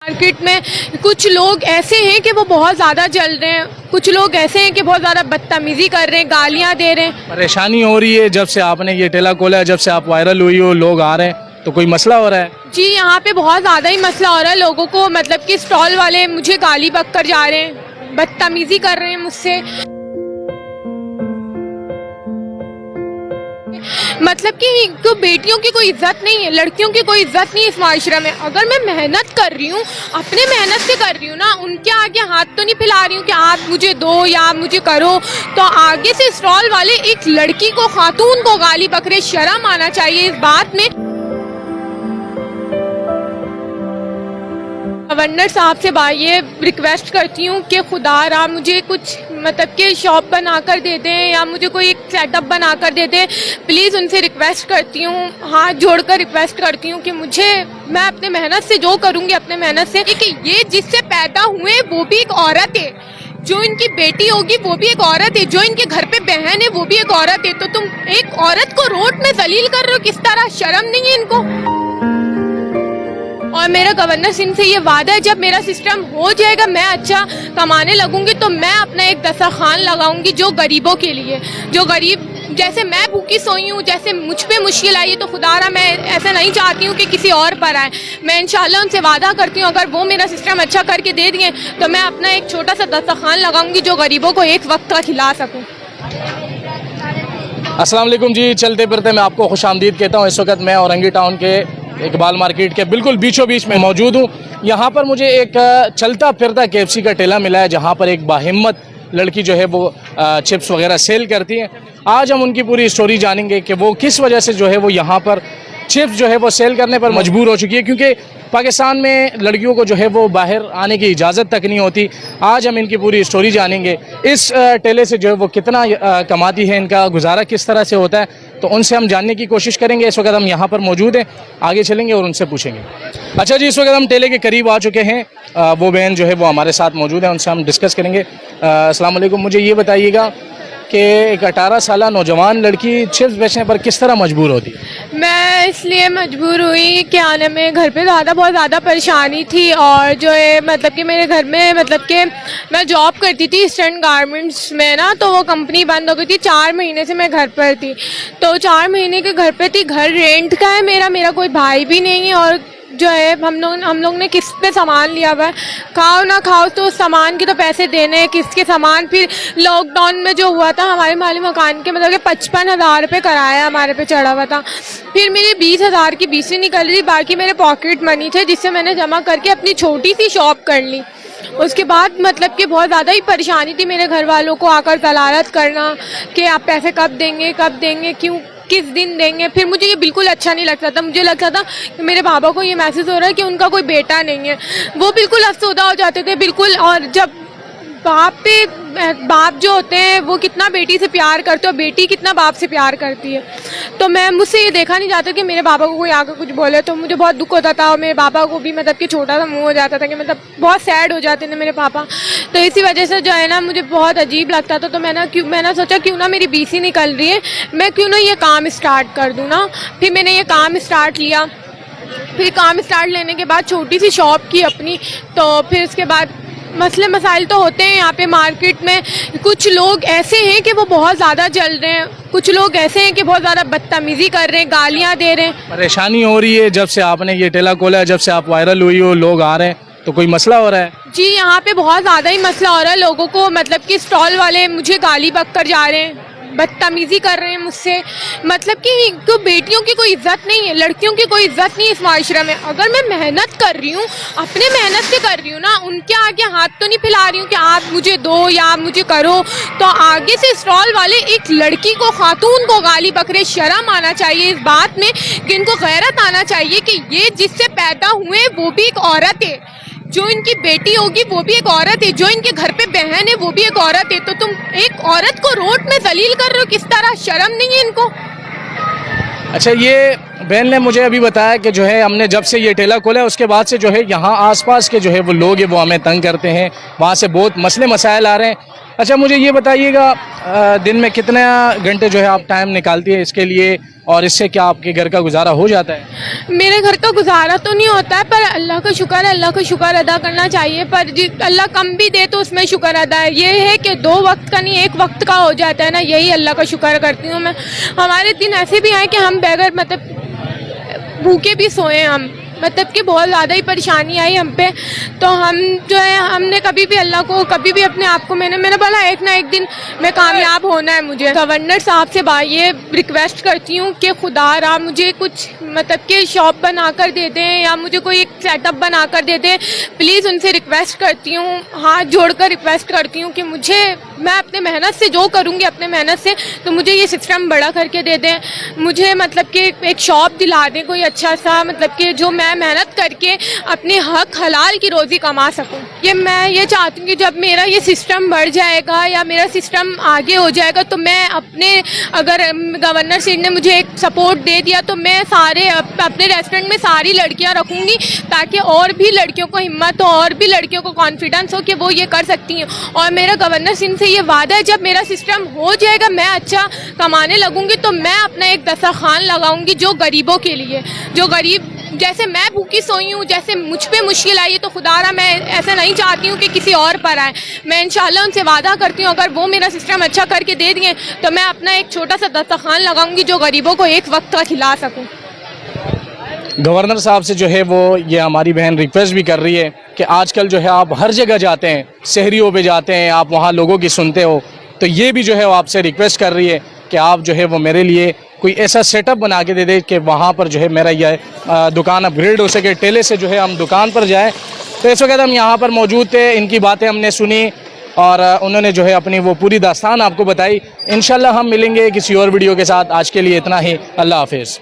Market में कुछ लोग ऐसे हैं कि वो बहुत ज़्यादा जल रहे हैं, कुछ लोग ऐसे हैं कि बहुत ज़्यादा बदतमीज़ी कर रहे हैं, गालियाँ दे रहे हैं। परेशानी हो रही है जब से आपने ये ठेला खोला है, जब से आप वायरल हुई हो, लोग आ रहे हैं, तो कोई मसला हो रहा है? जी, यहाँ पे बहुत ज़्यादा ही मसला हो रहा है लोगों को, मतलब कि स्टॉल वाले मुझे गाली बक कर जा रहे हैं, बदतमीज़ी कर रहे हैं मुझसे। मतलब कि तो बेटियों की कोई इज्जत नहीं है, लड़कियों की कोई इज्जत नहीं है इस माशरे में। अगर मैं मेहनत कर रही हूँ, अपने मेहनत से कर रही हूँ ना, उनके आगे हाथ तो नहीं फैला रही हूँ कि आप मुझे दो या आप मुझे करो। तो आगे से स्टॉल वाले एक लड़की को, खातून को गाली बक रहे, शर्म आना चाहिए इस बात में। गवर्नर साहब से ये रिक्वेस्ट करती हूँ कि खुदा मुझे कुछ मतलब कि शॉप बना कर दे दें या मुझे कोई एक सेटअप बना कर दे दें। प्लीज़ उनसे रिक्वेस्ट करती हूँ, हाथ जोड़कर रिक्वेस्ट करती हूँ कि मैं अपने मेहनत से जो करूँगी, अपने मेहनत से, कि ये जिससे पैदा हुए वो भी एक औरत है, जो इनकी बेटी होगी वो भी एक औरत है, जो इनके घर पे बहन है वो भी एक औरत है। तो तुम एक औरत को रोड में जलील कर रहे हो, किस तरह, शर्म नहीं है इनको? और मेरा गवर्नर सिंह से ये वादा है, जब मेरा सिस्टम हो जाएगा, मैं अच्छा कमाने लगूंगी, तो मैं अपना एक दस्तरखान लगाऊंगी जो गरीबों के लिए, जो गरीब, जैसे मैं भूखी सोई हूँ, जैसे मुझ पे मुश्किल आई है, तो खुदारा मैं ऐसा नहीं चाहती हूँ कि किसी और पर आए। मैं इंशाल्लाह उनसे वादा करती हूँ, अगर वो मेरा सिस्टम अच्छा करके दे दिए तो मैं अपना एक छोटा सा दस्तरखान लगाऊंगी जो गरीबों को एक वक्त का खिला सकूँ। अस्सलाम वालेकुम जी, चलते फिरते मैं आपको खुश आमदीद कहता हूँ। इस वक्त मैं औरंगी टाउन के इकबाल मार्केट के बिल्कुल बीचों बीच में मौजूद हूँ। यहाँ पर मुझे एक चलता फिरता KFC का ठेला मिला है, जहाँ पर एक बाहिम्मत लड़की जो है वो चिप्स वगैरह सेल करती है। आज हम उनकी पूरी स्टोरी जानेंगे कि वो किस वजह से जो है वो यहाँ पर चिप्स जो है वो सेल करने पर मजबूर हो चुकी है, क्योंकि पाकिस्तान में लड़कियों को जो है वो बाहर आने की इजाज़त तक नहीं होती। आज हम इनकी पूरी स्टोरी जानेंगे, इस ठेले से जो है वो कितना कमाती है, इनका गुजारा किस तरह से होता है, तो उनसे हम जानने की कोशिश करेंगे। इस वक्त हम यहाँ पर मौजूद हैं, आगे चलेंगे और उनसे पूछेंगे। अच्छा जी, इस वक्त हम ठेले के करीब आ चुके हैं, वो बहन जो है वो हमारे साथ मौजूद है, उनसे हम डिस्कस करेंगे। अस्सलाम वालेकुम, मुझे ये बताइएगा कि एक 18 साल नौजवान लड़की चिप्स बेचने पर किस तरह मजबूर होती है? मैं इसलिए मजबूर हुई कि आने में घर पे बहुत ज़्यादा परेशानी थी, और जो है मतलब कि मेरे घर में, मतलब कि मैं जॉब करती थी ईस्टर्न गारमेंट्स में ना, तो वो कंपनी बंद हो गई थी। 4 महीने से मैं घर पर थी, तो 4 महीने के घर पे थी। घर रेंट का है मेरा कोई भाई भी नहीं है, और जो है हम लोग ने किस्त पे सामान लिया हुआ है। खाओ ना खाओ तो सामान के तो पैसे देने हैं, किस्त के सामान। फिर लॉकडाउन में जो हुआ था, हमारे माली मकान के मतलब कि 55,000 रुपये किराया हमारे पे चढ़ा हुआ था। फिर मेरी 20,000 की बीसी निकल रही, बाकी मेरे पॉकेट मनी थे जिससे मैंने जमा करके अपनी छोटी सी शॉप कर ली। उसके बाद मतलब कि बहुत ज़्यादा ही परेशानी थी मेरे घर वालों को आकर दलालत करना कि आप पैसे कब देंगे, क्यों, किस दिन देंगे। फिर मुझे ये बिल्कुल अच्छा नहीं लगता था। मुझे लगता था कि मेरे पापा को ये महसूस हो रहा है कि उनका कोई बेटा नहीं है। वो बिल्कुल अफसोदा हो जाते थे बिल्कुल। और जब बाप जो होते हैं वो कितना बेटी से प्यार करते हो, बेटी कितना बाप से प्यार करती है। तो मुझसे ये देखा नहीं जाता कि मेरे पापा को कोई आकर कुछ बोले, तो मुझे बहुत दुख होता था। और मेरे पापा को भी मतलब कि छोटा सा मुंह हो जाता था, कि मतलब बहुत सैड हो जाते थे मेरे पापा। तो इसी वजह से जो है ना मुझे बहुत अजीब लगता था। तो मैंने सोचा क्यों ना मेरी बीसी निकल रही है, मैं क्यों ना ये काम स्टार्ट कर दूँ ना। फिर मैंने ये काम स्टार्ट लिया। फिर काम स्टार्ट लेने के बाद छोटी सी शॉप की अपनी। तो फिर उसके बाद मसले मसाइल तो होते हैं यहाँ पे मार्केट में। कुछ लोग ऐसे हैं कि वो बहुत ज़्यादा जल रहे हैं, कुछ लोग ऐसे हैं कि बहुत ज़्यादा बदतमीज़ी कर रहे हैं, गालियाँ दे रहे हैं। परेशानी हो रही है जब से आपने ये ठेला खोला है, जब से आप वायरल हुई हो, लोग आ रहे हैं, तो कोई मसला हो रहा है? जी, यहाँ पे बहुत ज़्यादा ही मसला हो रहा है लोगों को, मतलब कि स्टॉल वाले मुझे गाली बक कर जा रहे हैं, बदतमीज़ी कर रहे हैं मुझसे। मतलब कि तो बेटियों की कोई इज्जत नहीं है, लड़कियों की कोई इज्जत नहीं है इस माशरे में। अगर मैं मेहनत कर रही हूँ, अपने मेहनत से कर रही हूँ ना, उनके आगे हाथ तो नहीं फैला रही हूँ कि आप मुझे दो या आप मुझे करो। तो आगे से स्टॉल वाले एक लड़की को, खातून को गाली बक रहे, शर्म आना चाहिए इस बात में, कि इनको गैरत आना चाहिए कि ये जिससे पैदा हुए वो भी एक औरत है, जो इनकी बेटी होगी वो भी एक औरत है, जो इनके घर पे बहन है वो भी एक औरत है। तो तुम एक औरत को रोड में जलील कर रहे हो, किस तरह, शर्म नहीं है इनको? अच्छा, ये बहन ने मुझे अभी बताया कि जो है हमने जब से ये ठेला खोला है उसके बाद से जो है यहाँ आसपास के जो है वो लोग हैं वो हमें तंग करते हैं, वहाँ से बहुत मसले मसाइल आ रहे हैं। अच्छा, मुझे ये बताइएगा दिन में कितना घंटे जो है आप टाइम निकालती है इसके लिए, और इससे क्या आपके घर का गुजारा हो जाता है? मेरे घर का गुजारा तो नहीं होता है, पर अल्लाह का शुक्र है, अल्लाह का शुक्र अदा करना चाहिए। पर अल्लाह कम भी दे तो उसमें शुक्र अदा है। ये है कि 2 वक्त का नहीं 1 वक्त का हो जाता है ना, यही अल्लाह का शुक्र करती हूँ मैं। हमारे दिन ऐसे भी आए कि हम बगैर मतलब भूखे भी सोए हम, मतलब कि बहुत ज़्यादा ही परेशानी आई हम पे। तो हम जो है हमने कभी भी अल्लाह को, कभी भी अपने आप को मैंने बोला एक ना एक दिन मैं कामयाब होना है मुझे। गवर्नर साहब से ये रिक्वेस्ट करती हूँ कि खुदा रहा मुझे कुछ मतलब कि शॉप बना कर दे दें या मुझे कोई एक सेटअप बना कर दे दें। प्लीज़ उनसे रिक्वेस्ट करती हूँ, हाथ जोड़कर रिक्वेस्ट करती हूँ कि मुझे, मैं अपने मेहनत से जो करूँगी अपने मेहनत से, तो मुझे ये सिस्टम बड़ा करके दे दें। मुझे मतलब कि एक शॉप दिला दें कोई अच्छा सा, मतलब कि जो मैं मेहनत करके अपने हक हलाल की रोज़ी कमा सकूं। मैं ये चाहती हूँ कि जब मेरा ये सिस्टम बढ़ जाएगा या मेरा सिस्टम आगे हो जाएगा तो मैं अपने, अगर गवर्नर सिंह ने मुझे एक सपोर्ट दे दिया तो मैं सारे अपने रेस्टोरेंट में सारी लड़कियाँ रखूँगी, ताकि और भी लड़कियों को हिम्मत हो और भी लड़कियों को कॉन्फिडेंस हो कि वो ये कर सकती हैं। और मेरा गवर्नर सिंह से ये वादा है, जब मेरा सिस्टम हो जाएगा, मैं अच्छा कमाने लगूंगी तो मैं अपना एक दस्तरखान लगाऊंगी जो गरीबों के लिए, जो गरीब, जैसे मैं भूखी सोई हूँ, जैसे मुझ पे मुश्किल आई है, तो खुदारा मैं ऐसा नहीं चाहती हूँ कि किसी और पर आए। मैं इंशाल्लाह उनसे वादा करती हूँ अगर वो मेरा सिस्टम अच्छा करके दे दिए तो मैं अपना एक छोटा सा दस्तरखान लगाऊंगी जो गरीबों को एक वक्त का खिला सकूँ। गवर्नर साहब से जो है वो ये हमारी बहन रिक्वेस्ट भी कर रही है कि आजकल जो है आप हर जगह जाते हैं, शहरियों पे जाते हैं, आप वहाँ लोगों की सुनते हो, तो ये भी जो है वो आपसे रिक्वेस्ट कर रही है कि आप जो है वो मेरे लिए कोई ऐसा सेटअप बना के दे दे कि वहाँ पर जो है मेरा यह दुकान अपग्रेड हो सके, ठेले से जो है हम दुकान पर जाएँ। तो इस वक्त हम यहाँ पर मौजूद थे, इनकी बातें हमने सुनी और उन्होंने जो है अपनी वो पूरी दास्तान आपको बताई। इंशाल्लाह हम मिलेंगे किसी और वीडियो के साथ। आज के लिए इतना ही, अल्लाह हाफिज़।